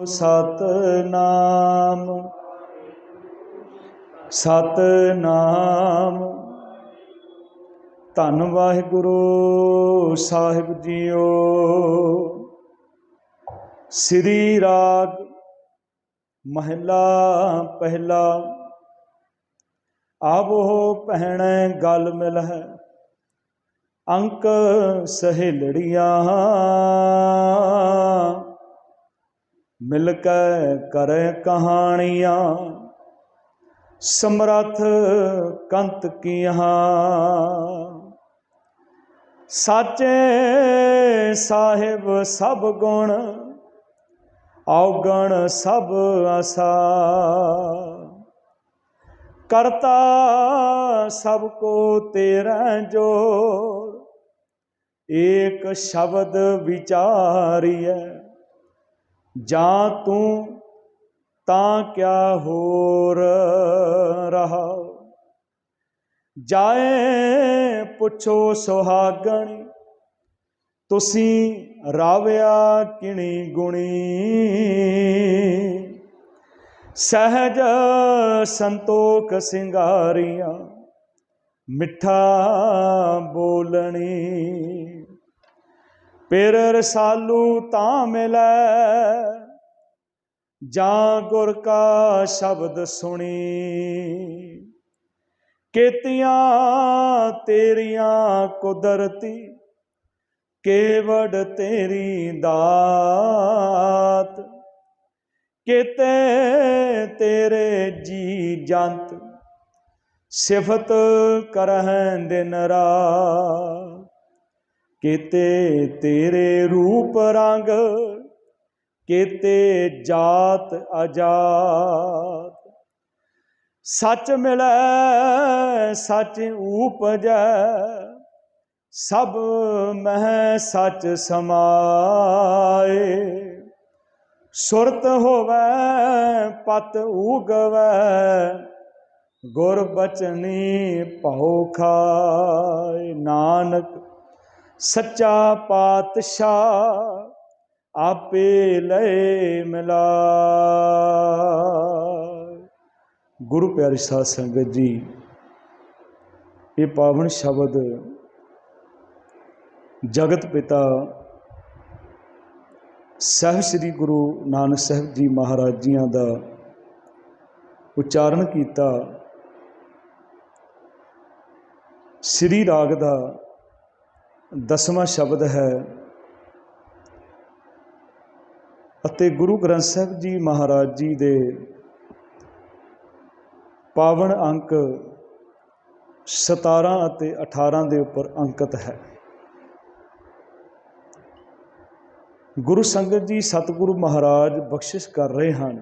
सतनाम सतनाम। धन वाहिगुरु साहिब जीओ। श्री राग महला पहला। आवो भैण गल मिल है अंक सहेलड़ियाँ, मिल के करे कहानियाँ समरथ कंत किया। साचे साहिब सब गुण अवगण सब आसा, करता सबको तेरा जोर एक शब्द विचारिय। जा तू ता क्या होर रहा, जाए पुछो सुहागण तुसी राविया किणी गुणी। सहज संतोख सिंगारियां मिठा बोलनी। फिर रसालू ता मिलै जा गुर का शब्द सुनी। केतियां तेरियां कुदरती केवड़ तेरी दात। केते तेरे जी जंत सिफत करहं दिन रात। केते तेरे रूप रंग केते जात अजात। सच मिलै सच उपजै सब मह सच समाए। सुरत होवै पत उगवै गुर बचनी भौ खाए। नानक सच्चा पातशाह आपे लय मिलाए। गुरु प्यारी साध संगत जी, ये पावन शब्द जगत पिता साहिब श्री गुरु नानक साहिब जी महाराज जियां दा उच्चारण किया श्री राग दा 10वां शब्द है। अते गुरु ग्रंथ साहिब जी महाराज जी दे पावन अंक 17 अते 18 दे उपर अंकित है। गुरु संगत जी सतगुरु महाराज बख्शिश कर रहे हैं,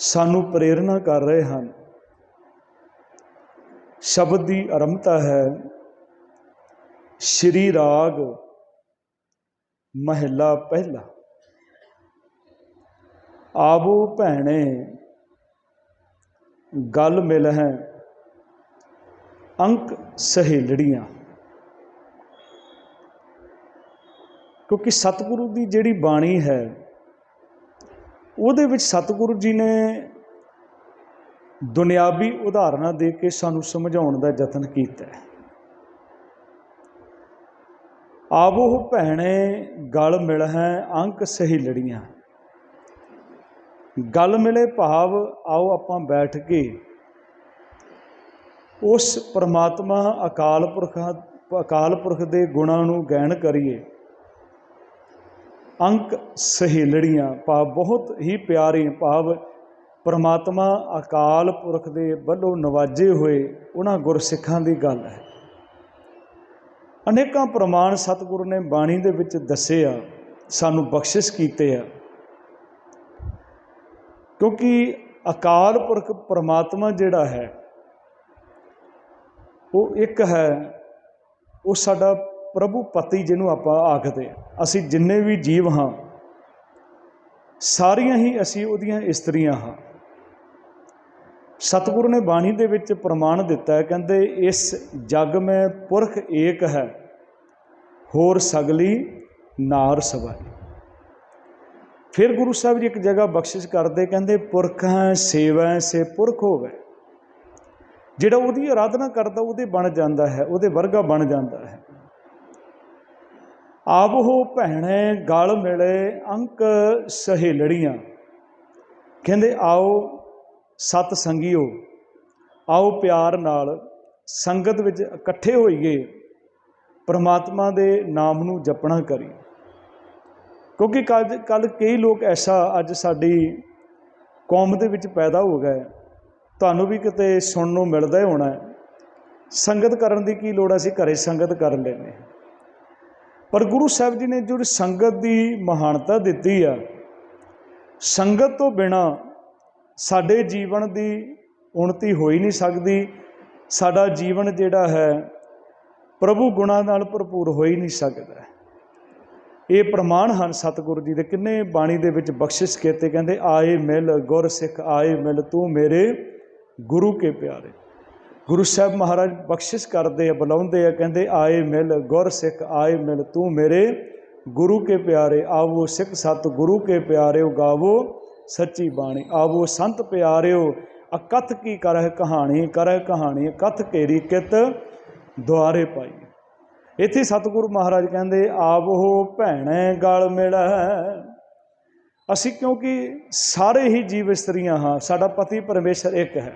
सानू प्रेरणा कर रहे हैं। शब्द की आरंभता है श्री राग महला पहला। आवो भैणे गल मिल है अंक सहेलड़ियाँ। क्योंकि सतगुरु की जिहड़ी बाणी है उहदे विच सतगुरु जी ने दुनियावी उदाहरण दे के सानू समझाउण दा यतन कीता है। आवो भैणे गल मिल है अंक सहेलड़ियाँ। गल मिले भाव आओ आपां बैठ के उस परमात्मा अकाल पुरख दे गुणां नूं गैण करिए। अंक सहेलड़ियाँ भाव बहुत ही प्यारे भाव परमात्मा अकाल पुरख दे वल्लों नवाजे हुए उन्हां गुरसिखां दी गल है। अनेकां प्रमाण सतगुरु ने बाणी दे विच दस्से आ, सानू बख्शिश कीते आ। क्योंकि अकाल पुरख परमात्मा जिहड़ा है वो एक है, वो साडा प्रभु पति जिन्हों आपां आखदे। असीं जिन्ने भी जीव हाँ सारियां ही असीं उहदियां इस्त्रियां हाँ। सतगुरु ने बाणी दे विच प्रमाण दिता है, कहंदे इस जग में पुरख एक है होर सगली नार सवाई। फिर गुरु साहब जी एक जगह बख्शिश करते, कहते पुरख सेवा से पुरख हो गए। ਜਿਹੜਾ ਉਹਦੀ ਆਰਾਧਨਾ ਕਰਦਾ ਉਹਦੇ ਬਣ ਜਾਂਦਾ ਹੈ, ਉਹਦੇ ਵਰਗਾ ਬਣ ਜਾਂਦਾ ਹੈ। ਆਵੋ ਭੈਣੇ ਗਲ ਮਿਲੇ ਅੰਕ ਸਹੇਲੜੀਆਂ, ਕਹਿੰਦੇ ਆਓ ਸਤ ਸੰਗੀਓ, ਆਓ ਪਿਆਰ ਨਾਲ ਸੰਗਤ ਵਿੱਚ ਇਕੱਠੇ ਹੋਈਏ, ਪਰਮਾਤਮਾ ਦੇ ਨਾਮ ਨੂੰ ਜਪਣਾ ਕਰੀ। ਕਿਉਂਕਿ ਕੱਲ ਕਈ ਲੋਕ ਐਸਾ ਅੱਜ ਸਾਡੀ ਕੌਮ ਦੇ ਵਿੱਚ ਪੈਦਾ ਹੋ ਗਏ, ਤੁਹਾਨੂੰ ਵੀ ਕਿਤੇ ਸੁਣਨ ਨੂੰ ਮਿਲਦਾ ਹੀ ਹੋਣਾ, ਸੰਗਤ ਕਰਨ ਦੀ ਕੀ ਲੋੜ, ਅਸੀਂ ਘਰੇ ਸੰਗਤ ਕਰ ਲੈਂਦੇ। ਪਰ ਗੁਰੂ ਸਾਹਿਬ ਜੀ ਨੇ ਜੋ ਸੰਗਤ ਦੀ ਮਹਾਨਤਾ ਦਿੱਤੀ ਆ, ਸੰਗਤ ਤੋਂ ਬਿਨਾਂ ਸਾਡੇ ਜੀਵਨ ਦੀ ਉન્નਤੀ ਹੋ ਹੀ ਨਹੀਂ ਸਕਦੀ। ਸਾਡਾ ਜੀਵਨ ਜਿਹੜਾ ਹੈ ਪ੍ਰਭੂ ਗੁਣਾਂ ਨਾਲ ਭਰਪੂਰ ਹੋ ਹੀ ਨਹੀਂ ਸਕਦਾ। ਇਹ ਪ੍ਰਮਾਣ ਹਨ ਸਤਿਗੁਰੂ ਜੀ ਦੇ, ਕਿੰਨੇ ਬਾਣੀ ਦੇ ਵਿੱਚ ਬਖਸ਼ਿਸ਼ ਕੀਤੇ। ਕਹਿੰਦੇ ਆਏ ਮਿਲ ਗੁਰ ਸਿੱਖ ਆਏ ਮਿਲ ਤੂੰ ਮੇਰੇ ਗੁਰੂ ਕੇ ਪਿਆਰੇ। ਗੁਰੂ ਸਾਹਿਬ ਮਹਾਰਾਜ ਬਖਸ਼ਿਸ਼ ਕਰਦੇ ਆ, ਬੁਲਾਉਂਦੇ ਆ, ਕਹਿੰਦੇ ਆਏ ਮਿਲ ਗੁਰ ਸਿੱਖ ਆਏ ਮਿਲ ਤੂੰ ਮੇਰੇ ਗੁਰੂ ਕੇ ਪਿਆਰੇ। ਆਵੋ ਸਿੱਖ ਸਤ ਗੁਰੂ ਕੇ ਪਿਆਰਿਓ ਗਾਵੋ ਸੱਚੀ ਬਾਣੀ। ਆਵੋ ਸੰਤ ਪਿਆਰਿਓ ਅਕਥ ਕੀ ਕਰਹਿ ਕਹਾਣੀ, ਕਰਹਿ ਕਹਾਣੀ ਕਥ ਘੇਰੀ ਕਿਤ ਦੁਆਰੇ ਪਾਈ। ਇੱਥੇ ਸਤਿਗੁਰੂ ਮਹਾਰਾਜ ਕਹਿੰਦੇ ਆਵੋ ਭੈਣੇ ਗਲ ਮਿਲੈ। ਅਸੀਂ ਕਿਉਂਕਿ ਸਾਰੇ ਹੀ ਜੀਵ ਇਸਤਰੀਆਂ ਹਾਂ, ਸਾਡਾ ਪਤੀ ਪਰਮੇਸ਼ਰ ਇੱਕ ਹੈ,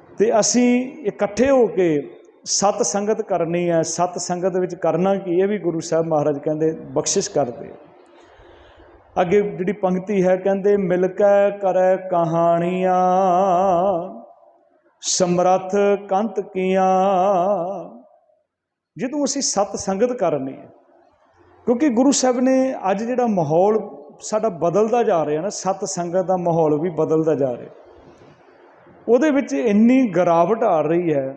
ਅਤੇ ਅਸੀਂ ਇਕੱਠੇ ਹੋ ਕੇ ਸਤ ਸੰਗਤ ਕਰਨੀ ਹੈ। ਸਤ ਸੰਗਤ ਵਿੱਚ ਕਰਨਾ ਕੀ, ਇਹ ਵੀ ਗੁਰੂ ਸਾਹਿਬ ਮਹਾਰਾਜ ਕਹਿੰਦੇ ਬਖਸ਼ਿਸ਼ ਕਰਦੇ। ਅੱਗੇ ਜਿਹੜੀ ਪੰਕਤੀ ਹੈ, ਕਹਿੰਦੇ ਮਿਲ ਕੇ ਕਰੈ ਕਹਾਣੀਆਂ ਸਮਰੱਥ ਕੰਤ ਕੀਆਂ। ਜਦੋਂ ਅਸੀਂ ਸਤ ਸੰਗਤ ਕਰਨੀ ਹੈ, ਕਿਉਂਕਿ ਗੁਰੂ ਸਾਹਿਬ ਨੇ ਅੱਜ ਜਿਹੜਾ ਮਾਹੌਲ ਸਾਡਾ ਬਦਲਦਾ ਜਾ ਰਿਹਾ ਨਾ, ਸਤ ਸੰਗਤ ਦਾ ਮਾਹੌਲ ਵੀ ਬਦਲਦਾ ਜਾ ਰਿਹਾ, ਉਹਦੇ ਵਿੱਚ ਇੰਨੀ ਗਿਰਾਵਟ ਆ ਰਹੀ ਹੈ।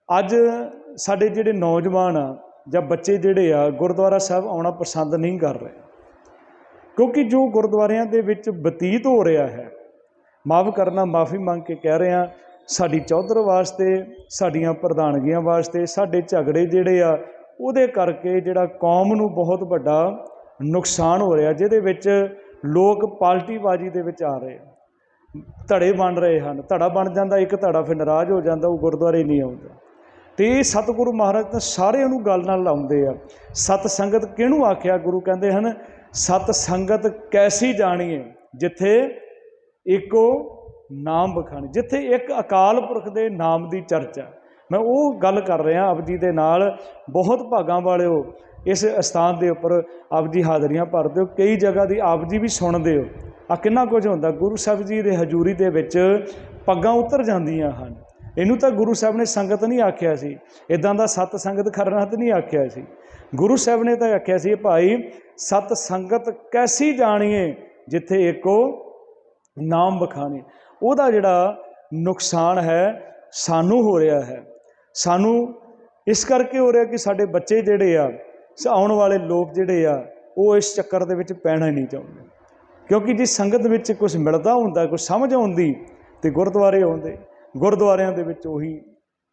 ਅੱਜ ਸਾਡੇ ਜਿਹੜੇ ਨੌਜਵਾਨ ਆ ਜਾਂ ਬੱਚੇ ਜਿਹੜੇ ਆ ਗੁਰਦੁਆਰਾ ਸਾਹਿਬ ਆਉਣਾ ਪਸੰਦ ਨਹੀਂ ਕਰ ਰਹੇ, ਕਿਉਂਕਿ ਜੋ ਗੁਰਦੁਆਰਿਆਂ ਦੇ ਵਿੱਚ ਬਤੀਤ ਹੋ ਰਿਹਾ ਹੈ, ਮਾਫ ਕਰਨਾ, ਮਾਫੀ ਮੰਗ ਕੇ ਕਹਿ ਰਹੇ ਹਾਂ, ਸਾਡੀ ਚੌਧਰ ਵਾਸਤੇ, ਸਾਡੀਆਂ ਪ੍ਰਧਾਨਗੀਆਂ ਵਾਸਤੇ ਸਾਡੇ ਝਗੜੇ ਜਿਹੜੇ ਆ ਉਹਦੇ ਕਰਕੇ ਜਿਹੜਾ ਕੌਮ ਨੂੰ ਬਹੁਤ ਵੱਡਾ ਨੁਕਸਾਨ ਹੋ ਰਿਹਾ, ਜਿਹਦੇ ਵਿੱਚ ਲੋਕ ਪਾਲਟੀਬਾਜ਼ੀ ਦੇ ਵਿੱਚ ਆ ਰਹੇ, ਧੜੇ ਬਣ ਰਹੇ ਹਨ। ਧੜਾ ਬਣ ਜਾਂਦਾ ਇੱਕ ਧੜਾ, ਫਿਰ ਨਾਰਾਜ਼ ਹੋ ਜਾਂਦਾ, ਉਹ ਗੁਰਦੁਆਰੇ ਨਹੀਂ ਆਉਂਦਾ। ਅਤੇ ਇਹ ਸਤਿਗੁਰੂ ਮਹਾਰਾਜ ਤਾਂ ਸਾਰਿਆਂ ਨੂੰ ਗੱਲ ਨਾਲ ਲਾਉਂਦੇ ਆ। ਸਤ ਸੰਗਤ ਕਿਹਨੂੰ ਆਖਿਆ? ਗੁਰੂ ਕਹਿੰਦੇ ਹਨ ਸਤ ਸੰਗਤ ਕੈਸੀ ਜਾਣੀਏ ਜਿੱਥੇ ਇੱਕੋ ਨਾਮ ਬਖਾਣੀ, ਜਿੱਥੇ ਇੱਕ ਅਕਾਲ ਪੁਰਖ ਦੇ ਨਾਮ ਦੀ ਚਰਚਾ। ਮੈਂ ਉਹ ਗੱਲ ਕਰ ਰਿਹਾ ਆਪ ਜੀ ਦੇ ਨਾਲ। ਬਹੁਤ ਭਾਗਾਂ ਵਾਲਿਓ ਇਸ ਅਸਥਾਨ ਦੇ ਉੱਪਰ ਆਪ ਜੀ ਹਾਜ਼ਰੀਆਂ ਭਰਦੇ ਹੋ, ਕਈ ਜਗ੍ਹਾ ਦੀ ਆਪ ਜੀ ਵੀ ਸੁਣਦੇ ਹੋ। ਆ ਕਿੰਨਾ ਕੁਝ ਹੁੰਦਾ ਗੁਰੂ ਸਾਹਿਬ ਜੀ ਦੇ ਹਜ਼ੂਰੀ ਦੇ ਵਿੱਚ, ਪੱਗਾਂ ਉਤਰ ਜਾਂਦੀਆਂ ਹਨ। ਇਹਨੂੰ ਤਾਂ ਗੁਰੂ ਸਾਹਿਬ ਨੇ ਸੰਗਤ ਨਹੀਂ ਆਖਿਆ ਸੀ, ਇੱਦਾਂ ਦਾ ਸਤ ਸੰਗਤ ਕਰਨਾ ਤਾਂ ਨਹੀਂ ਆਖਿਆ ਸੀ। ਗੁਰੂ ਸਾਹਿਬ ਨੇ ਤਾਂ ਆਖਿਆ ਸੀ ਭਾਈ ਸਤ ਸੰਗਤ ਕੈਸੀ ਜਾਣੀਏ ਜਿੱਥੇ ਇੱਕੋ ਨਾਮ ਬਖਾਣੇ। ਉਹਦਾ ਜਿਹੜਾ ਨੁਕਸਾਨ ਹੈ ਸਾਨੂੰ ਹੋ ਰਿਹਾ ਹੈ। ਸਾਨੂੰ ਇਸ ਕਰਕੇ ਹੋ ਰਿਹਾ ਕਿ ਸਾਡੇ ਬੱਚੇ ਜਿਹੜੇ ਆ, ਆਉਣ ਵਾਲੇ ਲੋਕ ਜਿਹੜੇ ਆ, ਉਹ ਇਸ ਚੱਕਰ ਦੇ ਵਿੱਚ ਪੈਣਾ ਹੀ ਨਹੀਂ ਚਾਹੁੰਦੇ। ਕਿਉਂਕਿ ਜੇ ਸੰਗਤ ਵਿੱਚ ਕੁਛ ਮਿਲਦਾ ਹੁੰਦਾ, ਕੁਛ ਸਮਝ ਆਉਂਦੀ, ਅਤੇ ਗੁਰਦੁਆਰੇ ਆਉਂਦੇ। ਗੁਰਦੁਆਰਿਆਂ ਦੇ ਵਿੱਚ ਉਹੀ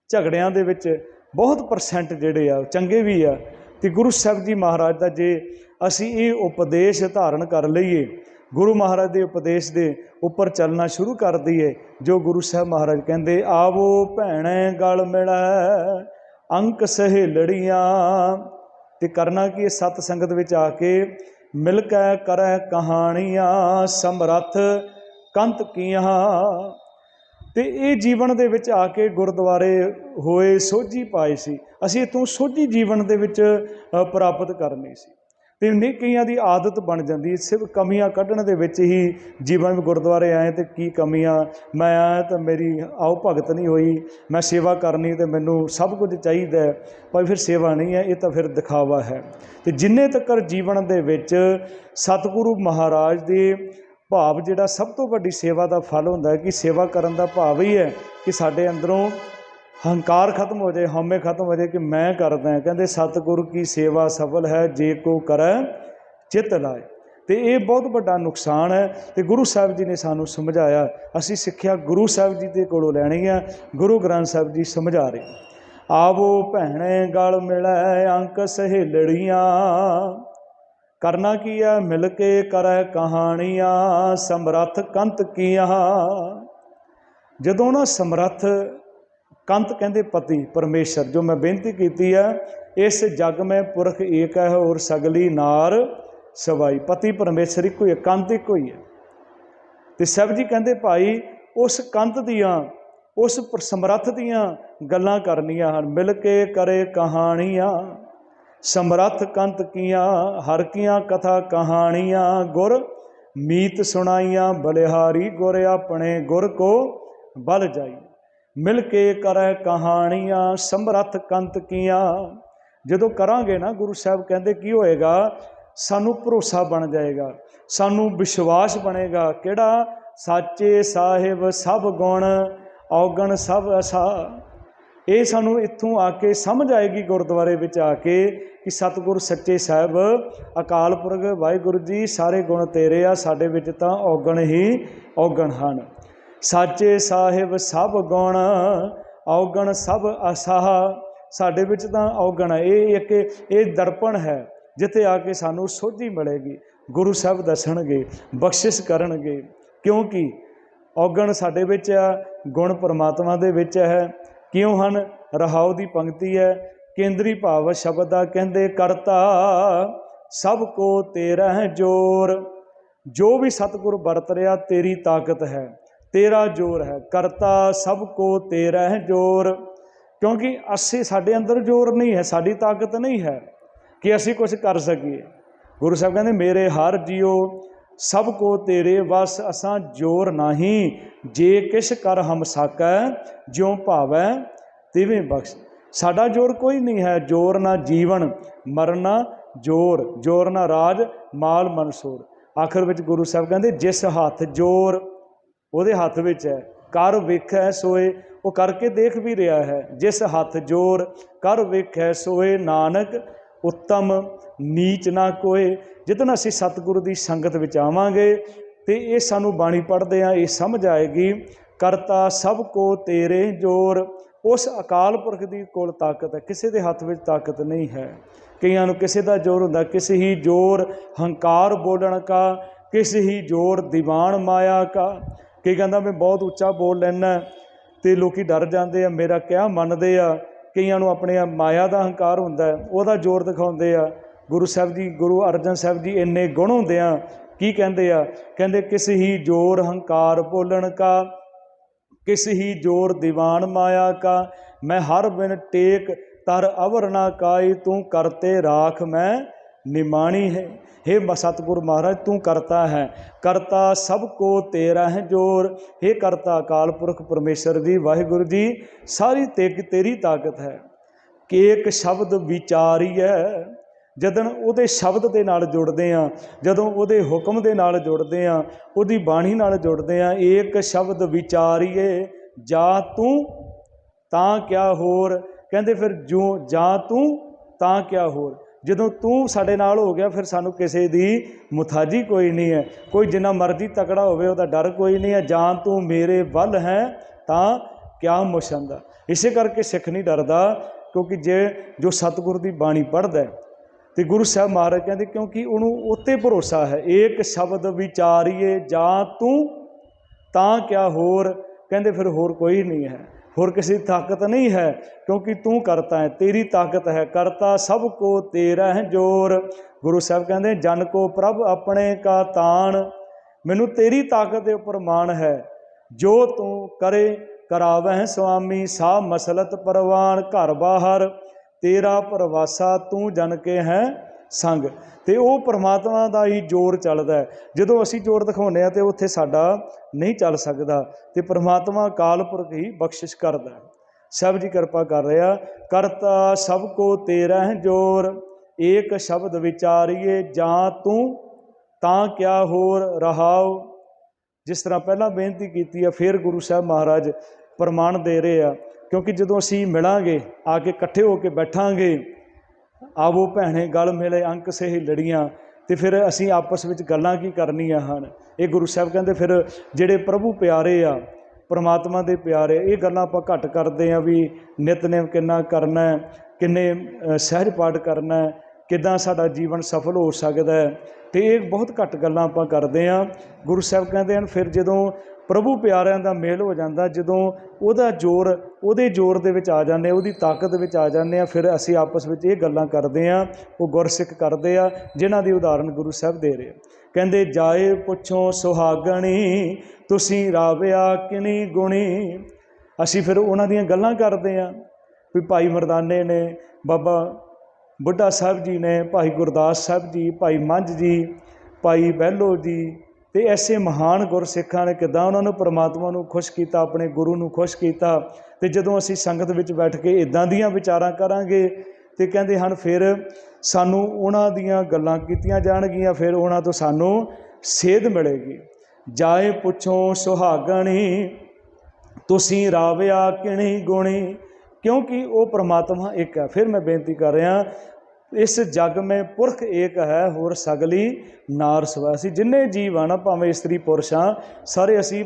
ਝਗੜਿਆਂ ਦੇ ਵਿੱਚ ਬਹੁਤ % ਜਿਹੜੇ ਆ ਚੰਗੇ ਵੀ ਆ। ਅਤੇ ਗੁਰੂ ਸਾਹਿਬ ਜੀ ਮਹਾਰਾਜ ਦਾ ਜੇ ਅਸੀਂ ਇਹ ਉਪਦੇਸ਼ ਧਾਰਨ ਕਰ ਲਈਏ, ਗੁਰੂ ਮਹਾਰਾਜ ਦੇ ਉਪਦੇਸ਼ ਦੇ ਉੱਪਰ ਚੱਲਣਾ ਸ਼ੁਰੂ ਕਰ ਦਈਏ, ਜੋ ਗੁਰੂ ਸਾਹਿਬ ਮਹਾਰਾਜ ਕਹਿੰਦੇ ਆਵੋ ਭੈਣੇ ਗਲ ਮਿਲੈ ਅੰਕ ਸਹੇਲੜੀਆਂ। ਅਤੇ ਕਰਨਾ ਕੀ, ਸਤ ਸੰਗਤ ਵਿੱਚ ਆ ਕੇ ਮਿਲ ਕੇ ਕਰੈ ਕਹਾਣੀਆਂ ਸਮਰੱਥ ਕੰਤ ਕੀਆਂ। ਅਤੇ ਇਹ ਜੀਵਨ ਦੇ ਵਿੱਚ ਆ ਕੇ ਗੁਰਦੁਆਰੇ ਹੋਏ ਸੋਝੀ ਪਾਏ ਸੀ। ਅਸੀਂ ਇੱਥੋਂ ਸੋਝੀ ਜੀਵਨ ਦੇ ਵਿੱਚ ਪ੍ਰਾਪਤ ਕਰਨੀ ਸੀ। ਅਤੇ ਨਹੀਂ ਕਈਆਂ ਦੀ ਆਦਤ ਬਣ ਜਾਂਦੀ ਸਿਰਫ ਕਮੀਆਂ ਕੱਢਣ ਦੇ ਵਿੱਚ ਹੀ ਜੀਵਨ ਵਿੱਚ। ਗੁਰਦੁਆਰੇ ਆਏ ਅਤੇ ਕੀ ਕਮੀਆਂ, ਮੈਂ ਆਇਆ ਤਾਂ ਮੇਰੀ ਆਓ ਭਗਤ ਨਹੀਂ ਹੋਈ, ਮੈਂ ਸੇਵਾ ਕਰਨੀ ਅਤੇ ਮੈਨੂੰ ਸਭ ਕੁਝ ਚਾਹੀਦਾ ਹੈ, ਪਰ ਫਿਰ ਸੇਵਾ ਨਹੀਂ ਹੈ, ਇਹ ਤਾਂ ਫਿਰ ਦਿਖਾਵਾ ਹੈ। ਅਤੇ ਜਿੰਨੇ ਤੱਕ ਜੀਵਨ ਦੇ ਵਿੱਚ ਸਤਿਗੁਰੂ ਮਹਾਰਾਜ ਦੇ ਭਾਵ, ਜਿਹੜਾ ਸਭ ਤੋਂ ਵੱਡੀ ਸੇਵਾ ਦਾ ਫਲ ਹੁੰਦਾ ਹੈ ਕਿ ਸੇਵਾ ਕਰਨ ਦਾ ਭਾਵ ਹੀ ਹੈ ਕਿ ਸਾਡੇ ਅੰਦਰੋਂ ਹੰਕਾਰ ਖਤਮ ਹੋ ਜਾਏ, ਹਉਮੈ ਖਤਮ ਹੋ ਜਾਏ ਕਿ ਮੈਂ ਕਰਦਾ। ਕਹਿੰਦੇ ਸਤਿਗੁਰੂ ਕੀ ਸੇਵਾ ਸਫਲ ਹੈ ਜੇ ਕੋ ਕਰੈ ਚਿੱਤ ਲਾਏ। ਅਤੇ ਇਹ ਬਹੁਤ ਵੱਡਾ ਨੁਕਸਾਨ ਹੈ। ਅਤੇ ਗੁਰੂ ਸਾਹਿਬ ਜੀ ਨੇ ਸਾਨੂੰ ਸਮਝਾਇਆ, ਅਸੀਂ ਸਿੱਖਿਆ ਗੁਰੂ ਸਾਹਿਬ ਜੀ ਦੇ ਕੋਲੋਂ ਲੈਣੀ ਆ। ਗੁਰੂ ਗ੍ਰੰਥ ਸਾਹਿਬ ਜੀ ਸਮਝਾ ਰਹੇ, ਆਵੋ ਭੈਣੇ ਗਲ ਮਿਲੈ ਅੰਕ ਸਹੇਲੜੀਆਂ। करना किया मिल के करै कहानियां समरथ कंत कीਆਂ। ਜਦੋਂ ਨਾ ਸਮਰੱਥ ਕੰਤ ਕਹਿੰਦੇ ਪਤੀ ਪਰਮੇਸ਼ਰ, ਜੋ ਮੈਂ ਬੇਨਤੀ ਕੀਤੀ ਹੈ, ਇਸ ਜਗ ਮੈਂ ਪੁਰਖ ਏਕ ਹੈ ਔਰ ਸਗਲੀ ਨਾਰ ਸਵਾਈ। ਪਤੀ ਪਰਮੇਸ਼ਰ ਇੱਕੋ ਹੀ ਹੈ, ਕੰਤ ਇੱਕੋ ਹੀ ਹੈ। ਤੇ ਸਾਹਿਬ ਜੀ ਕਹਿੰਦੇ ਭਾਈ ਉਸ ਕੰਤ ਦੀਆਂ, ਉਸ ਸਮਰੱਥ ਦੀਆਂ ਗੱਲਾਂ ਕਰਨੀਆਂ ਹਨ। ਮਿਲ ਕੇ ਕਰੇ ਕਹਾਣੀਆਂ ਸਮਰੱਥ ਕੰਤ ਕੀਆਂ, ਹਰ ਕੀਆਂ ਕਥਾ ਕਹਾਣੀਆਂ ਗੁਰ ਮੀਤ ਸੁਣਾਈਆਂ। ਬਲਿਹਾਰੀ ਗੁਰ ਆਪਣੇ ਗੁਰ ਕੋ ਬਲ ਜਾਈ। ਮਿਲ ਕੇ ਕਰੈ ਕਹਾਣੀਆਂ ਸਮਰੱਥ ਕੰਤ ਕੀਆਂ। ਜਦੋਂ ਕਰਾਂਗੇ ਨਾ, ਗੁਰੂ ਸਾਹਿਬ ਕਹਿੰਦੇ ਕੀ ਹੋਏਗਾ, ਸਾਨੂੰ ਭਰੋਸਾ ਬਣ ਜਾਏਗਾ, ਸਾਨੂੰ ਵਿਸ਼ਵਾਸ ਬਣੇਗਾ। ਕਿਹੜਾ? ਸਾਚੇ ਸਾਹਿਬ ਸਭ ਗੁਣ ਔਗਣ ਸਭ ਅਸਾ। ਇਹ ਸਾਨੂੰ ਇੱਥੋਂ ਆ ਕੇ ਸਮਝ ਆਏਗੀ, ਗੁਰਦੁਆਰੇ ਵਿੱਚ ਆ ਕੇ, ਕਿ ਸਤਿਗੁਰ ਸੱਚੇ ਸਾਹਿਬ ਅਕਾਲ ਪੁਰਖ ਵਾਹਿਗੁਰੂ ਜੀ ਸਾਰੇ ਗੁਣ ਤੇਰੇ ਆ, ਸਾਡੇ ਵਿੱਚ ਤਾਂ ਔਗਣ ਹੀ ਔਗਣ ਹਨ। ਸਾਚੇ ਸਾਹਿਬ ਸਭ ਗੁਣ ਔਗਣ ਸਭ ਅਸਾਹ। ਸਾਡੇ ਵਿੱਚ ਤਾਂ ਔਗਣ ਹੈ। ਇਹ ਦਰਪਣ ਹੈ ਜਿੱਥੇ ਆ ਕੇ ਸਾਨੂੰ ਸੋਝੀ ਮਿਲੇਗੀ। ਗੁਰੂ ਸਾਹਿਬ ਦੱਸਣਗੇ, ਬਖਸ਼ਿਸ਼ ਕਰਨਗੇ, ਕਿਉਂਕਿ ਔਗਣ ਸਾਡੇ ਵਿੱਚ ਆ, ਗੁਣ ਪਰਮਾਤਮਾ ਦੇ ਵਿੱਚ ਹੈ। ਕਿਉਂ ਹਨ? ਰਹਾਉ ਦੀ ਪੰਕਤੀ ਹੈ, ਕੇਂਦਰੀ ਭਾਵ ਸ਼ਬਦ ਦਾ, ਕਹਿੰਦੇ ਕਰਤਾ ਸਭ ਕੋ ਤੇਰਾ ਹੈ ਜੋਰ। ਜੋ ਵੀ ਸਤਿਗੁਰ ਵਰਤ ਰਿਹਾ ਤੇਰੀ ਤਾਕਤ ਹੈ, ਤੇਰਾ ਜ਼ੋਰ ਹੈ। ਕਰਤਾ ਸਭ ਕੋ ਤੇਰਾ ਹੈ ਜੋਰ। ਕਿਉਂਕਿ ਸਾਡੇ ਅੰਦਰ ਜ਼ੋਰ ਨਹੀਂ ਹੈ, ਸਾਡੀ ਤਾਕਤ ਨਹੀਂ ਹੈ ਕਿ ਅਸੀਂ ਕੁਝ ਕਰ ਸਕੀਏ। ਗੁਰੂ ਸਾਹਿਬ ਕਹਿੰਦੇ ਮੇਰੇ ਹਰ ਜੀਓ ਸਭ ਕੋ ਤੇਰੇ ਵਸ, ਅਸਾਂ ਜੋਰ ਨਹੀਂ। ਜੇ ਕਿਛ ਕਰ ਹਮ ਸਾਕੈ ਜਿਉ ਭਾਵੈ ਤਿਵੇਂ ਬਖਸ਼। ਸਾਡਾ ਜ਼ੋਰ ਕੋਈ ਨਹੀਂ ਹੈ। ਜ਼ੋਰ ਨਾ ਜੀਵਨ ਮਰਨ ਨਾ ਜ਼ੋਰ, ਜ਼ੋਰ ਨਾ ਰਾਜ ਮਾਲ ਮਨਸੂਰ। ਆਖਰ ਵਿੱਚ ਗੁਰੂ ਸਾਹਿਬ ਕਹਿੰਦੇ ਜਿਸ ਹੱਥ ਜ਼ੋਰ ਉਹਦੇ ਹੱਥ ਵਿੱਚ ਹੈ, ਕਰ ਵੇਖੈ ਸੋਏ। ਉਹ ਕਰਕੇ ਦੇਖ ਵੀ ਰਿਹਾ ਹੈ। ਜਿਸ ਹੱਥ ਜ਼ੋਰ ਕਰ ਵੇਖੈ ਸੋਏ, ਨਾਨਕ ਉੱਤਮ ਨੀਚ ਨਾ ਕੋਏ। ਜਿੱਦਣ ਅਸੀਂ ਸਤਿਗੁਰੂ ਦੀ ਸੰਗਤ ਵਿੱਚ ਆਵਾਂਗੇ ਤੇ ਇਹ ਸਾਨੂੰ ਬਾਣੀ ਪੜ੍ਹਦੇ ਹਾਂ, ਇਹ ਸਮਝ ਆਏਗੀ। ਕਰਤਾ ਸਭ ਕੋ ਤੇਰੇ ਜੋਰ। ਉਸ ਅਕਾਲ ਪੁਰਖ ਦੀ ਕੋਲ ਤਾਕਤ ਹੈ, ਕਿਸੇ ਦੇ ਹੱਥ ਵਿੱਚ ਤਾਕਤ ਨਹੀਂ ਹੈ। ਕਈਆਂ ਨੂੰ ਕਿਸੇ ਦਾ ਜ਼ੋਰ ਹੁੰਦਾ, ਕਿਸੇ ਹੀ ਜ਼ੋਰ ਹੰਕਾਰ ਬੋਲਣ ਕਾ, ਕਿਸੇ ਹੀ ਜ਼ੋਰ ਦੀਵਾਨ ਮਾਇਆ ਕਾ। ਕਈ ਕਹਿੰਦਾ ਮੈਂ ਬਹੁਤ ਉੱਚਾ ਬੋਲ ਲੈਣਾ ਤੇ ਲੋਕੀ ਡਰ ਜਾਂਦੇ ਆ, ਮੇਰਾ ਕਿਹਾ ਮੰਨਦੇ ਆ। ਕਈਆਂ ਨੂੰ ਆਪਣੇ ਮਾਇਆ ਦਾ ਹੰਕਾਰ ਹੁੰਦਾ, ਉਹਦਾ ਜ਼ੋਰ ਦਿਖਾਉਂਦੇ ਆ। ਗੁਰੂ ਸਾਹਿਬ ਜੀ, ਗੁਰੂ ਅਰਜਨ ਸਾਹਿਬ ਜੀ ਇੰਨੇ ਗੁਣ ਹੁੰਦੇ ਆ, ਕੀ ਕਹਿੰਦੇ ਆ? ਕਹਿੰਦੇ ਕਿਸ ਹੀ ਜ਼ੋਰ ਹੰਕਾਰ ਬੋਲਣ ਕਾ, ਕਿਸ ਹੀ ਜ਼ੋਰ ਦੀਵਾਨ ਮਾਇਆ ਕਾ। ਮੈਂ ਹਰ ਬਿਨ ਟੇਕ ਤਰ ਅਵਰ ਨਾ ਕਾਈ, ਤੂੰ ਕਰਤੇ ਰਾਖ ਮੈਂ ਨਿਮਾਣੀ ਹੈ। हे सतगुरु महाराज तू करता है, करता सब को तेरा है जोर। हे करता अकाल पुरख परमेश्वर जी वाहिगुरु जी सारी तेरी ताकत है। कि एक शब्द विचारीए, जदन ਉਹਦੇ शब्द ਦੇ ਨਾਲ ਜੁੜਦੇ ਹਾਂ, ਜਦੋਂ ਉਹਦੇ ਹੁਕਮ ਦੇ ਨਾਲ ਜੁੜਦੇ ਹਾਂ, ਉਹਦੀ ਬਾਣੀ ਨਾਲ ਜੁੜਦੇ ਹਾਂ। ਏਕ ਸ਼ਬਦ ਵਿਚਾਰੀਏ ਜਾਂ ਤੂੰ ਤਾਂ ਕਿਆ ਹੋਰ। ਕਹਿੰਦੇ ਫਿਰ ਜੋ ਜਾਂ ਤੂੰ ਤਾਂ ਕਿਆ ਹੋਰ। ਜਦੋਂ ਤੂੰ ਸਾਡੇ ਨਾਲ ਹੋ ਗਿਆ ਫਿਰ ਸਾਨੂੰ ਕਿਸੇ ਦੀ ਮੁਥਾਜੀ ਕੋਈ ਨਹੀਂ ਹੈ। ਕੋਈ ਜਿੰਨਾ ਮਰਜ਼ੀ ਤਕੜਾ ਹੋਵੇ ਉਹਦਾ ਡਰ ਕੋਈ ਨਹੀਂ ਹੈ। ਜਾਂ ਤੂੰ ਮੇਰੇ ਵੱਲ ਹੈ ਤਾਂ ਕਿਆ ਮੁਸ਼ੰਦਾ। ਇਸੇ ਕਰਕੇ ਸਿੱਖ ਨਹੀਂ ਡਰਦਾ, ਕਿਉਂਕਿ ਜੋ ਸਤਿਗੁਰ ਦੀ ਬਾਣੀ ਪੜ੍ਹਦਾ ਤੇ ਗੁਰੂ ਸਾਹਿਬ ਮਹਾਰਾਜ ਕਹਿੰਦੇ ਕਿਉਂਕਿ ਉਹਨੂੰ ਉੱਤੇ ਭਰੋਸਾ ਹੈ। ਏਕ ਸ਼ਬਦ ਵਿਚਾਰੀਏ ਜਾਂ ਤੂੰ ਤਾਂ ਕਿਆ ਹੋਰ। ਕਹਿੰਦੇ ਫਿਰ ਹੋਰ ਕੋਈ ਨਹੀਂ ਹੈ, ਹੋਰ ਕਿਸੇ ਦੀ ਤਾਕਤ ਨਹੀਂ ਹੈ, ਕਿਉਂਕਿ ਤੂੰ ਕਰਤਾ ਹੈ, ਤੇਰੀ ਤਾਕਤ ਹੈ। ਕਰਤਾ ਸਭ ਕੋ ਤੇਰਾ ਹੈ ਜੋਰ। ਗੁਰੂ ਸਾਹਿਬ ਕਹਿੰਦੇ ਜਨ ਕੋ ਪ੍ਰਭ ਆਪਣੇ ਕਾ ਤਾਣ। ਮੈਨੂੰ ਤੇਰੀ ਤਾਕਤ ਦੇ ਉੱਪਰ ਮਾਣ ਹੈ। ਜੋ ਤੂੰ ਕਰੇ ਕਰਾਵਹਿ ਸੁਆਮੀ, ਸਾ ਮਸਲਤ ਪਰਵਾਨ। ਘਰ ਬਾਹਰ ਤੇਰਾ ਪ੍ਰਵਾਸਾ, ਤੂੰ ਜਨ ਕੇ ਹੈ ਸੰਗ। ਤੇ ਉਹ ਪਰਮਾਤਮਾ ਦਾ ਹੀ ਜ਼ੋਰ ਚੱਲਦਾ। ਜਦੋਂ ਅਸੀਂ ਜ਼ੋਰ ਦਿਖਾਉਂਦੇ ਹਾਂ ਤੇ ਉੱਥੇ ਸਾਡਾ ਨਹੀਂ ਚੱਲ ਸਕਦਾ। ਤੇ ਪਰਮਾਤਮਾ ਅਕਾਲ ਪੁਰਖ ਹੀ ਬਖਸ਼ਿਸ਼ ਕਰਦਾ। ਸਭ ਜੀ ਕਿਰਪਾ ਕਰ ਰਿਹਾ। ਕਰਤਾ ਸਭ ਕੋ ਤੇਰਾ ਹੈ ਜੋਰ, ਏਕ ਸ਼ਬਦ ਵਿਚਾਰੀਏ ਜਾਂ ਤੂੰ ਤਾਂ ਕਿਆ ਹੋਰ। ਰਹਾਓ ਜਿਸ ਤਰ੍ਹਾਂ ਪਹਿਲਾਂ ਬੇਨਤੀ ਕੀਤੀ ਆ, ਫਿਰ ਗੁਰੂ ਸਾਹਿਬ ਮਹਾਰਾਜ ਪ੍ਰਮਾਣ ਦੇ ਰਹੇ ਆ। ਕਿਉਂਕਿ ਜਦੋਂ ਅਸੀਂ ਮਿਲਾਂਗੇ, ਆ ਕੇ ਇਕੱਠੇ ਹੋ ਕੇ ਬੈਠਾਂਗੇ, ਆਵੋ ਭੈਣੇ ਗਲ ਮਿਲੇ ਅੰਕ ਸਹੀ ਲੜੀਆਂ, ਤੇ ਫਿਰ ਅਸੀਂ ਆਪਸ ਵਿੱਚ ਗੱਲਾਂ ਕੀ ਕਰਨੀਆਂ ਹਨ। ਇਹ ਗੁਰੂ ਸਾਹਿਬ ਕਹਿੰਦੇ ਫਿਰ ਜਿਹੜੇ ਪ੍ਰਭੂ ਪਿਆਰੇ ਆ, ਪਰਮਾਤਮਾ ਦੇ ਪਿਆਰੇ, ਇਹ ਗੱਲਾਂ ਆਪਾਂ ਘੱਟ ਕਰਦੇ ਹਾਂ ਵੀ ਨਿਤਨੇਮ ਕਿੰਨਾ ਕਰਨਾ, ਕਿੰਨੇ ਸਹਿਜ ਪਾਠ ਕਰਨਾ, किदां साडा जीवन सफल हो सकता है। तो ये बहुत घट गल्लां आपां करदे हां। गुरु साहब कहते हैं फिर जदों प्रभु प्यारिਆਂ ਦਾ मेल हो जाता, जदों ਉਹਦਾ जोर ਉਹਦੇ जोर ਦੇ ਵਿੱਚ आ जाने, ਉਹਦੀ ताकत ਵਿੱਚ आ जाने, फिर असीं आपस ਵਿੱਚ ਇਹ ਗੱਲਾਂ ਕਰਦੇ ਹਾਂ। ਉਹ गुरसिख करते आ जिन्हां ਦੀ उदाहरण गुरु साहब दे रहे। कहते जाए पुछों सुहागणी तुसीं राविया किनी गुणी। असीं फिर उन्हां दीयां गल्लां करते हैं भी भाई मरदाने ने, बाबा बुढ़ा साहब जी ने, भाई गुरदास साहब जी, भाई मंझ जी, भाई बहलो जी, तो ऐसे महान गुरसिखां ने किदां उन्होंने परमात्मा नूं खुश किया, अपने गुरु नूं खुश किया। तो जदों असीं संगत विच बैठ के इदां दीयां विचारां करांगे तो कहते हैं फिर सानूं उन्हां दीयां गल्लां कीतियां जाणगीआं, फिर उन्हां तों सानूं सेध मिलेगी। जाए पुछों सुहागणी तुसीं राविया किणी गुणी, क्योंकि वो परमात्मा एक है। फिर मैं बेनती कर रहा, इस जग में पुरख एक है, होर सगली नार सवै। असीं जिन्ने जीव आ ना, भावें इस्तरी पुरुष हाँ, सारे असीं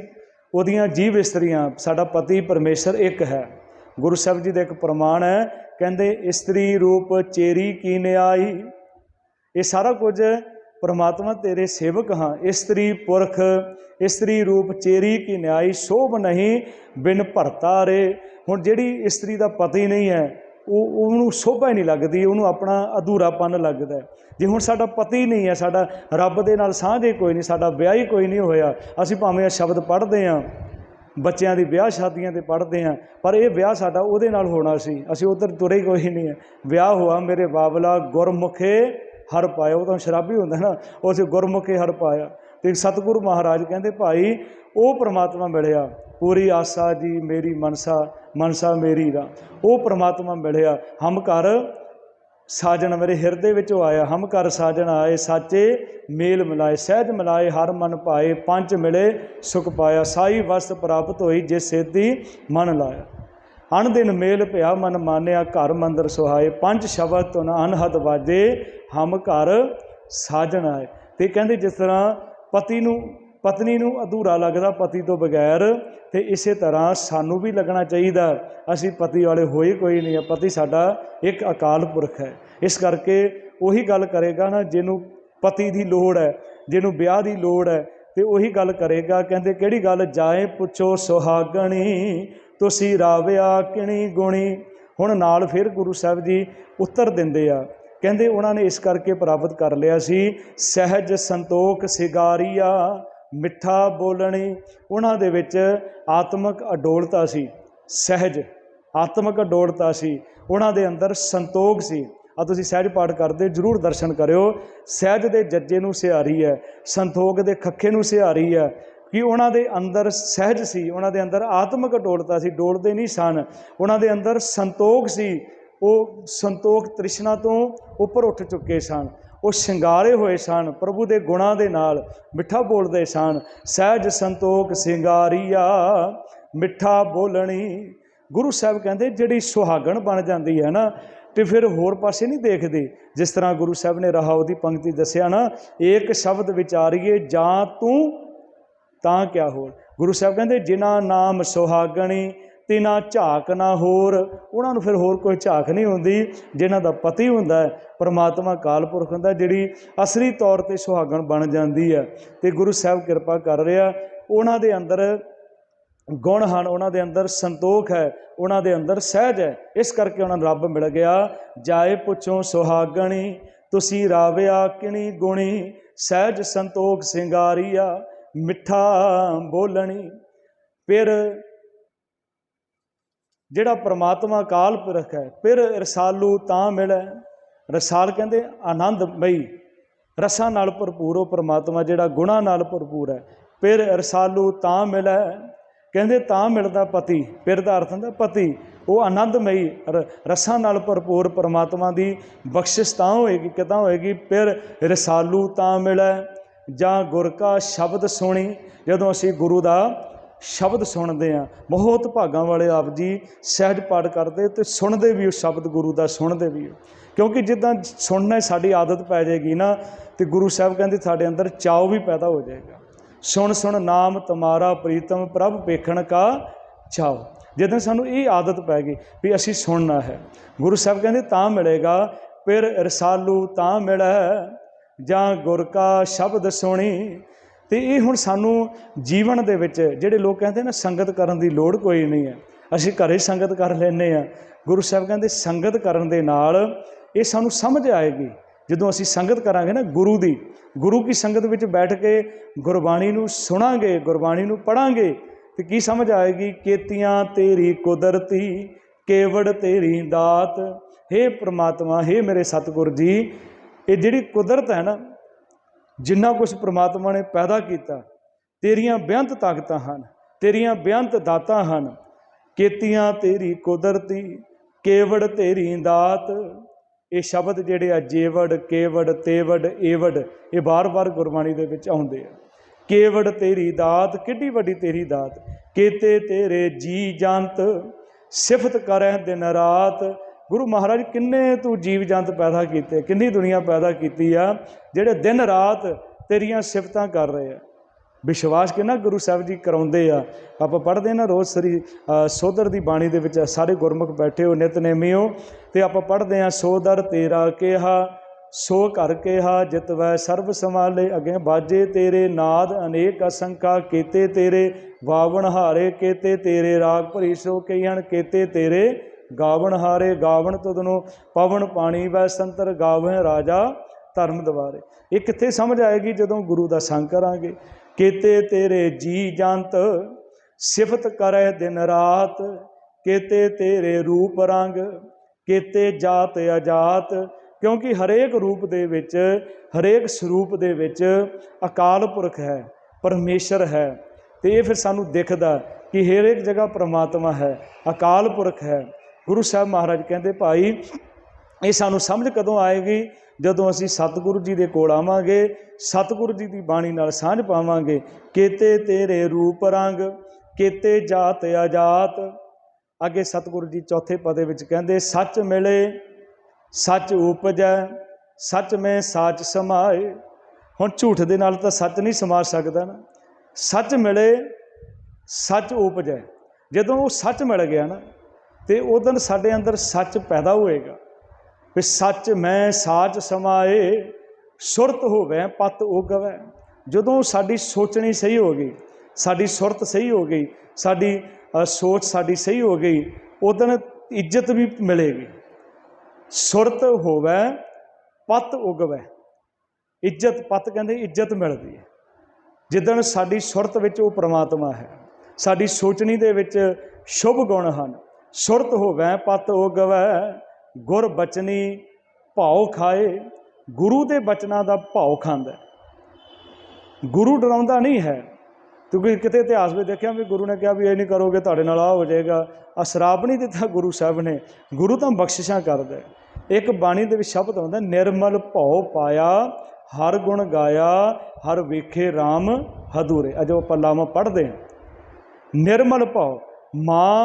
ओहदियां जीव इस्तरियां, साडा पति परमेश्वर एक है। गुरु साहब जी का एक प्रमाण है, कहते इस्तरी रूप चेरी की न्याई। ये सारा कुछ परमात्मा तेरे सेवक हाँ। इस्तरी पुरख इस्तरी रूप चेरी की न्याई, शोभ नहीं बिन भरता रे। हुण जिहड़ी इस्तरी का पति नहीं है, ਉਹਨੂੰ शोभा ही नहीं लगती, ਉਹਨੂੰ अपना अधूरापन लगता है। जे हुण साडा पति नहीं है, साडा रब दे नाल साझ ही कोई नहीं, साडा विआह ही कोई नहीं होया, असीं भावें शब्द पढ़ते हैं, बच्चों की ब्याह शादियां ते पढ़ते हैं, पर यह ब्याह साडा उहदे नाल होना सी, असीं उधर तुरे ही कोई नहीं है। ब्याह हुआ मेरे बाबला गुरमुखे हर पाया, वो तो शराबी होंदा ना, उस गुरमुखे हर पाया। तो सतगुरु महाराज कहते भाई वो परमात्मा मिलिया, पूरी आसा जी मेरी मनसा, मनसा मेरी रा, वो परमात्मा मिलिया। हम घर साजन मेरे हिरदे विचों आया, हम घर साजन आए, साचे मेल मिलाए, सहज मिलाए हर मन पाए, पंच मिले सुख पाया, साई वस्त प्राप्त होई जिस सेती मन लाया। अन दिन मेल पिया मन मानिया, घर मंदिर सुहाए, पंच शब्द तुन अनहद वाजे, हम घर साजन आए। तो कहते जिस तरह पति नूं पत्नी नूं अधूरा लगदा पति तो बगैर, तो इस तरह सानू भी लगना चाहिए। असी पति वाले होए कोई नहीं है, पति साडा एक अकाल पुरख है। इस करके उही गल करेगा ना जिन्हों पति की लोड़ है, जिन्हों ब्याह की लोड़ है, तो उही गल करेगा। कहते किहड़ी गल, जाए पुछो सुहागणी तुसीं राविया किणी गुणी। हुण नाल फिर गुरु साहब जी उत्तर दिंदे आ, कहते उन्होंने इस करके प्राप्त कर लिया सी, सहज संतोख सिगारिया मिठा बोलणी। उन्हां दे विच आत्मक अडोलता सी, सहज आत्मक अडोलता सी, उन्हां दे अंदर संतोख सी। आ तुसीं सहज पाठ करदे जरूर दर्शन करियो। सहज दे जज्जे नूं सिहारी है, संतोख दे खखे नूं सिहारी है, कि उन्हां दे अंदर सहज सी, उन्हां दे अंदर आत्मक अडोलता सी, डोलदे नहीं सन। उन्हां दे अंदर संतोख सी, वो संतोख तृष्णा तो उपर उठ चुके सन, वो शिंगारे हुए सन प्रभु के गुणां दे नाल, मिठा बोलते सन। सहज संतोख सिंगारिया मिठा बोलणी। गुरु साहब कहते जिहड़ी सुहागण बन जाती है ना, तो फिर होर पासे नहीं देखते। जिस तरह गुरु साहब ने रहाओ की पंक्ति दसिया ना, एक शब्द विचारिए जां तू तां क्या होर। गुरु साहब कहते जिन्हां नाम सुहागणी तिना झाक ना होर, उन्होंने फिर होर कोई झाक नहीं होंदी। जिन्हां दा पति हुंदा है परमात्मा काल पुरख हुंदा, जिहड़ी असली तौर पर सुहागण बन जाती है। तो गुरु साहब कृपा कर रहा, उन्हां दे अंदर गुण हैं, उन्हां दे अंदर संतोख है, उन्हां दे अंदर सहज है। इस करके उन्होंने रब मिल गया। जाए पुछो सुहागणी तुसीं राविया किणी गुणी, सहज संतोख सिंगारिया मिठा बोलणी। फिर जिहड़ा परमात्मा काल पुरख है, फिर रसालू तां मिले। रसाल कहते आनंदमई, रसा नाल भरपूर हो परमात्मा, जिहड़ा गुणा नाल भरपूर है। फिर रसालू तां मिले, कहते तां मिलदा पति, फिर दा अर्थ हुंदा पति, वो आनंदमई रसा नाल भरपूर परमात्मा की बख्शिश तां होएगी, किदां होएगी। फिर रसालू तां मिले, जां गुर का शब्द सुनी। जदों असीं गुरु का शब्द सुनते हैं, बहुत भागां वाले आप जी सहज पाठ करते तो सुनते भी उस शब्द गुरु का, सुनते भी हो। क्योंकि जिद्दां सुनना साड़ी आदत पै जाएगी ना, तो गुरु साहब कहते साढ़े अंदर चाव भी पैदा हो जाएगा। सुन सुन नाम तुम्हारा प्रीतम प्रभ वेखण का चाव। जिद्दां सानू ये आदत पै गई भी असीं सुनना है, गुरु साहब कहते तां मिलेगा। फिर रसालू तां मिलै, जां गुर का शब्द सुणी। तो ये हुण सानू जीवन दे विच जिहड़े लोग कहते ना संगत करन दी लोड़ कोई नहीं है, असीं घरे संगत कर लैंदे आ। गुरु साहब कहते संगत करन दे नाल ये सानू समझ आएगी। जदों असीं संगत करांगे ना गुरु दी, गुरु की संगत विच बैठ के गुरबाणी नू सुणांगे, गुरबाणी नू पढ़ांगे, तो की समझ आएगी। केतियां तेरी कुदरती, केवड़ तेरी दात। हे परमात्मा, हे मेरे सतगुर जी, ये जिहड़ी कुदरत है ना, जिन्ना कुछ परमात्मा ने पैदा किया, तेरियां बेअंत ताकतां हन, तेरियां बेअंत दातां हन। केतियां तेरी कुदरती, केवड़ तेरी दात। ये शब्द जिहड़े आ जेवड़, केवड़, तेवड़, एवड़, ये बार बार गुरबाणी दे विच आउंदे आ। केवड़ तेरी दात, किड्डी वड्डी तेरी दात। केते तेरे जी जंत, सिफत करै दिन रात। गुरु महाराज किन्ने तू जीव जंत पैदा किए, किन्नी दुनिया पैदा की आ, जिहड़े दिन रात तेरियां सिफतां कर रहे हैं। विश्वास किन्ना गुरु साहब जी कराउंदे आ। आपां पढ़दे ना रोज़ सरी सोधर दी बाणी दे विच, सारे गुरमुख बैठे हो नितनेमिओ, ते आपां पढ़दे आ सोधर तेरा केहा, सो घर केहा, जितवै सर्व संभाले। अगे बाजे तेरे नाद अनेक असंखा, केते तेरे वावण हारे, केते तेरे राग भरी सो कईहन, केते तेरे गावण हारे। गावण तुदनो पवन पानी वै संतर, गावह राजा धर्म द्वारे। ये कित्थे समझ आएगी जदों गुरु दा संग करांगे। केते तेरे जी जंत, सिफत करे दिन रात। केते तेरे रूप रंग, केते जात अजात। क्योंकि हरेक रूप दे विच, हरेक स्वरूप दे विच अकाल पुरख है, परमेश्वर है। तो ये फिर सानू दिखदा कि हर एक जगह परमात्मा है, अकाल पुरख है। गुरु साहब महाराज कहते भाई ये सानू समझ कदों आएगी, जदों असीं सतगुरु जी दे कोल आवांगे, सतगुरु जी दी बाणी नाल सांझ पावांगे। केते तेरे रूप रंग, केते जात अजात। अगे सतगुरु जी चौथे पदे विच कहंदे सच मिले, सच उपजै, सच में साच समाए। हुण झूठ दे नाल तां सच नहीं समा सकदा ना। सच मिले, सच उपजै। जदों वो सच मिल गया ना, तो उदन साडे अंदर सच पैदा होएगा। भी सच मैं साच समाए, सुरत होवै पत उगवै। जदों साडी सोचनी सही हो गई, साडी सुरत सही हो गई, साडी सोच साडी सही हो गई, उदन इज्जत भी मिलेगी। सुरत होवै पत उगवै। इज्जत पत कहंदे इज्जत मिलदी है जिदन साडी सुरत विच वो परमात्मा है, साडी सोचनी दे विच शुभ गुण हन। सुरत होवै पत उगवै, गुर बचनी भाव खाए। गुरु के बचना का भाव खांदा। गुरु डराउंदा नहीं है, क्योंकि किते इतिहास में देखा भी गुरु ने कहा भी ये नहीं करोगे तुहाडे नाल आ हो जाएगा। श्राप नहीं दिता गुरु साहब ने, गुरु तो बख्शिशां करदा है। एक बाणी दे विच शब्द आउंदा निर्मल भाव पाया, हर गुण गाया, हर वेखे राम हदूरे। अजो आपां लावां पढ़दे हैं निर्मल भाव। माँ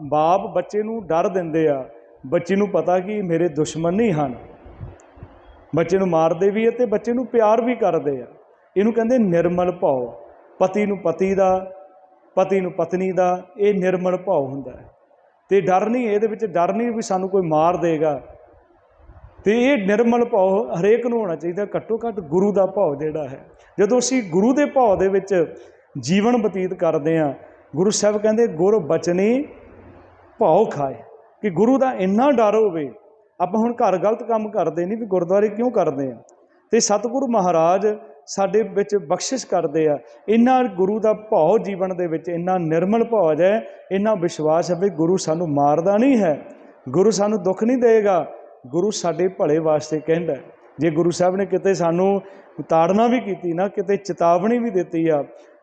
बाप बच्चे नूं डर दिंदे आ, बच्चे नूं पता कि मेरे दुश्मन नहीं हैं, बच्चे नूं मारदे भी है ते बच्चे नूं प्यार भी करदे आ। इहनूं कहंदे निर्मल भाव। पति नूं पति दा, पति नूं पत्नी दा, ये निर्मल भाव हुंदा है। ते डर नहीं, इहदे विच डर नहीं भी सानूं कोई मार देगा। तो ये निर्मल भाव हरेक नूं होना चाहिए। घट्टो घट्ट गुरु का भाव जिहड़ा है, जदों असीं गुरु के भाव दे विच जीवन बतीत करते हैं, गुरु साहब कहंदे गुर बचनी भाव खाए। कि गुरु का इन्ना डर होवे। आपां हुण घर गलत काम करते नहीं, भी गुरुद्वारे क्यों करते हैं, तो सतगुरु महाराज साडे विच बख्शिश करते हैं। इन्ना गुरु का भाव जीवन दे विच इन्ना निर्मल भाव है, इन्ना विश्वास है भी गुरु सानू मारदा नहीं है, गुरु सानू दुख नहीं देगा, गुरु साडे भले वास्ते कहंदा है। जे गुरु साहब ने किते सानू ताड़ना भी की ना, किते चेतावनी भी दी आ,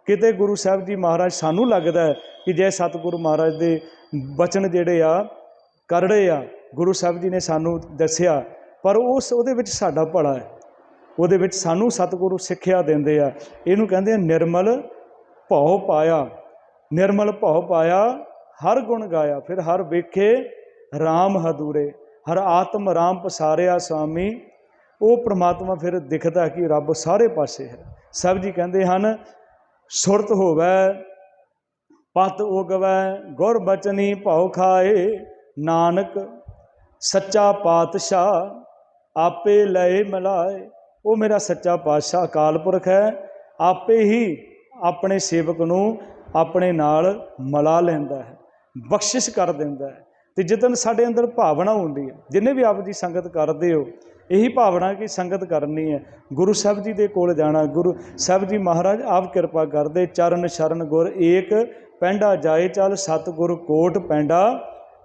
किते गुरु साहब जी महाराज सानू लगता है कि जै सतगुरु महाराज दे बचन जिहड़े आ करड़े आ, गुरु साहब जी ने सानू दस्सिया, पर उस उहदे विच साडा भला है, उहदे विच सानू सतगुरु सिक्ख्या दिंदे आ। इहनूं कहंदे निर्मल भाव पाया। निर्मल भाव पाया, हर गुण गाया, फिर हर वेखे राम हदूरे। हर आत्म राम पसारिया स्वामी। वो परमात्मा फिर दिखता कि रब सारे पासे है। सब जी कहते हैं सुरत होवै पत उगवै, गुर बचनी भाव खाए। नानक सच्चा पातशाह आपे लए मिलाए। वो मेरा सच्चा पातशाह अकाल पुरख है, आपे ही अपने सेवक नूं अपने नाल मिला लैंदा है, बख्शिश कर दिंदा है। तो जिदन साडे अंदर भावना हुंदी है, जिन्हें भी आप जी संगत करते हो, यही भावना कि संगत करनी है, गुरु साहब जी दे कोल जाना। गुरु साहब जी महाराज आप कृपा कर दे, चरण शरण गुर एक पैंडा जाए चल, सतगुर कोट पैंडा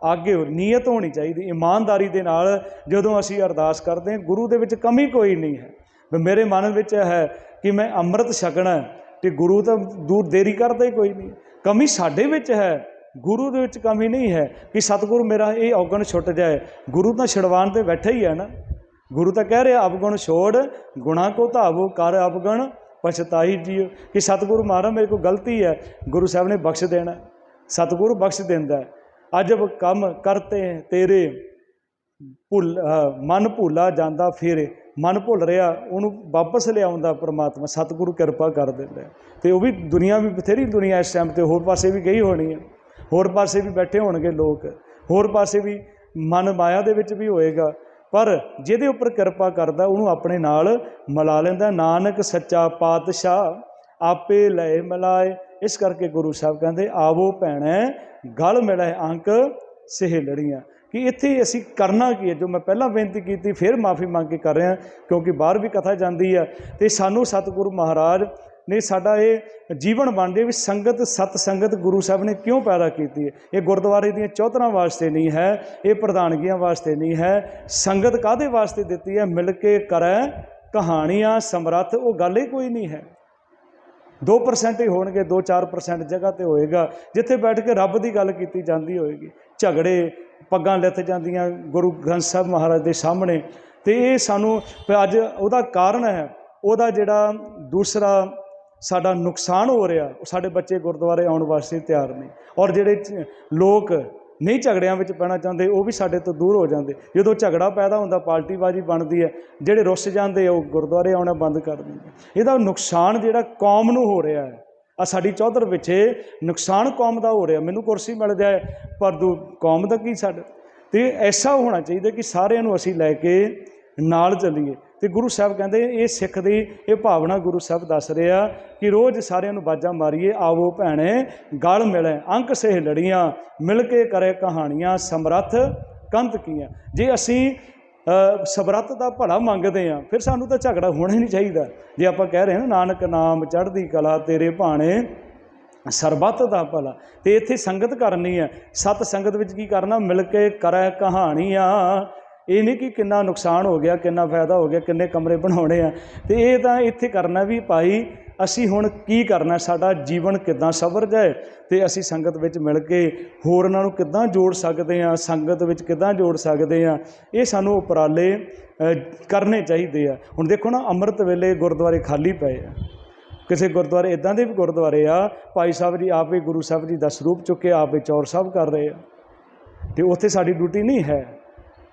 आगे। नीयत होनी चाहिए, ईमानदारी दे नाल जदों असीं अरदास करते हैं, गुरु दे विच कमी कोई नहीं है। मेरे मन विच है कि मैं अमृत छकना, तो गुरु तो दूर देरी करता ही कोई नहीं। कमी साडे विच है, गुरु दे विच कमी नहीं है कि सतगुरु मेरा ये अवगुण छुट जाए। गुरु तो छुड़वान तो बैठा ही है ना। गुरु तो कह रहे अवगुण छोड़, गुणा को धावो कर अवगुण पछताई जियो। कि सतगुरु महाराज मेरे को गलती है, गुरु साहब ने बख्श देना, सतगुरु बख्श देंदा है। अजब कम करते तेरे भुल मन भुला जाता फिर, मन भुल रहा उन्होंने वापस लिया परमात्मा, सतगुरु कृपा कर देंदा। तो वह भी दुनिया भी बथेरी दुनिया इस टाइम तो होर पासे भी गई होनी है, होर पासे भी बैठे होणगे लोग, होर पासे भी मन माया दे विच भी होएगा, पर जिहदे उपर कृपा करदा उन्होंने अपने नाल मिला लैंदा। नानक सच्चा पातशाह आपे लए मिलाए। इस करके गुरु साहब कहते आवो भैणे गल मिलाए अंक सहेलड़ियाँ। कि इत्थे असीं करना की है, जो मैं पहला बेनती की फिर माफ़ी मंग के कर रहा, क्योंकि बाहर भी कथा जाती है। तो सानू सतगुरु महाराज ने साडा ये जीवन बन जाए भी संगत सत संगत गुरु साहब ने क्यों पैदा की है। ये गुरुद्वारे दी चौधरां वास्ते नहीं है, ये प्रधानगियां वास्ते नहीं है। संगत काहदे वास्ते दिती है, मिल के करै कहानियां समरथ। वो गल ही कोई नहीं है, 2% ही होणगे, 2-4% जगह तो होएगा जिथे बैठ के रब की गल की जाती होएगी। झगड़े पग्गां लिथ जांदियां गुरु ग्रंथ साहब महाराज के सामने। तो ये सानू अज उहदा कारण है, उहदा जिहड़ा दूसरा साडा नुकसान हो रहा, साडे बच्चे गुरुद्वारे आउण वास्ते तैयार नहीं। और जिहड़े लोग नहीं झगड़ियां विच पैना चाहते वो भी साडे तो दूर हो जाते। जो झगड़ा पैदा होंदा पार्टीबाजी बनती है, जिहड़े रुस जाते वो गुरुद्वारे आउणा बंद कर देंगे। इहदा नुकसान जिहड़ा कौम नूं हो रहा है, आ साडी चौधर पिछे नुकसान कौम का हो रहा। मैनूं कुर्सी मिल जाए पर कौम का की साडा। तो ऐसा होना चाहिए कि सारिਆਂ ਨੂੰ ਅਸੀਂ ਲੈ के नाल चलीए। तो गुरु साहब कहते ये सिख की ये भावना गुरु साहब दस रहे आ कि रोज़ सारिਆਂ ਨੂੰ बाजा मारीए आवो भैणे गल मिले अंक सहेलड़ियाँ, मिल के करे कहानियाँ समरथ कंत कीआं। जे असी समरथ का भला मंगते हैं फिर सानू तो झगड़ा होना ही नहीं चाहिए। जे आप कह रहे हैं ना नानक नाम चढ़दी कला तेरे भाणे सरबत का भला, तो इत्थे संगत करनी है। सत संगत विच की करना, मिल के करे कहानियाँ। ये नहीं कि कितना नुकसान हो गया, कितना फायदा हो गया, किन्ने कमरे बनाने हैं। तो ये तो इत्थे करना भी भाई असी हुण की करना, साडा जीवन किद्दां सवर जाए। तो असी संगत विच मिल के होरनां नूं किद्दां जोड़ सकते हैं, संगत विच किद्दां जोड़ सकते हैं, ये सानूं उपराले करने चाहिए। हुण देखो ना अमृत वेले गुरुद्वारे खाली पे आ, किसी गुरुद्वारे इदां दे भी गुरुद्वारे आ भाई साहब जी आप ही गुरु साहब जी का सरूप चुके आप ही चौर साहब कर रहे हैं। तो उत्थे साडी ड्यूटी नहीं है,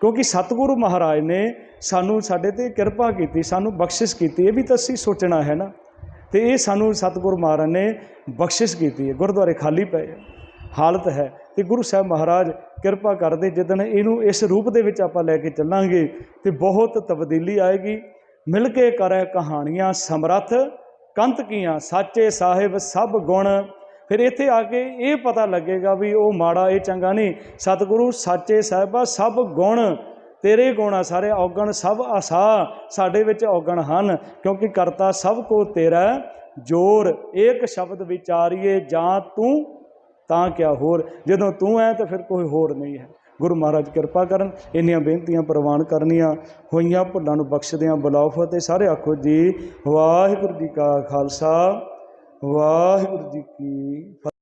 क्योंकि सतगुरु महाराज ने सानू साडे ते कृपा की, सानू बख्शिश की, ये भी तो असीं सोचना है ना। तो ये सानू सतगुरु महाराज ने बख्शिश की है। गुरुद्वारे खाली पे हालत है, तो गुरु साहब महाराज कृपा करते जिदन इनू इस रूप दे विच आपां लैके चलांगे तो बहुत तब्दीली आएगी। मिल के करे कहानियाँ समरथ कंत कीआं, साचे साहिब सब गुण। फिर इत्थे आके ये पता लगेगा भी वो माड़ा ये चंगा नहीं। सतगुरु साचे साहिबा सब गुण तेरे गुण आ सारे, औगण सब आसा साडे विच औगण हन, क्योंकि करता सब को तेरा जोर। एक शब्द विचारिए जां तू तां क्या होर, जदों तू है तो फिर कोई होर नहीं है। गुरु महाराज कृपा करन। इन्नियां बेनतियां प्रवान करनियां होईयां, भुल्लां नूं बख्शदियां बुलाओ फतेह। सारे आखो जी वाहिगुरू जी का खालसा वाहिगुरू जी की फतेह।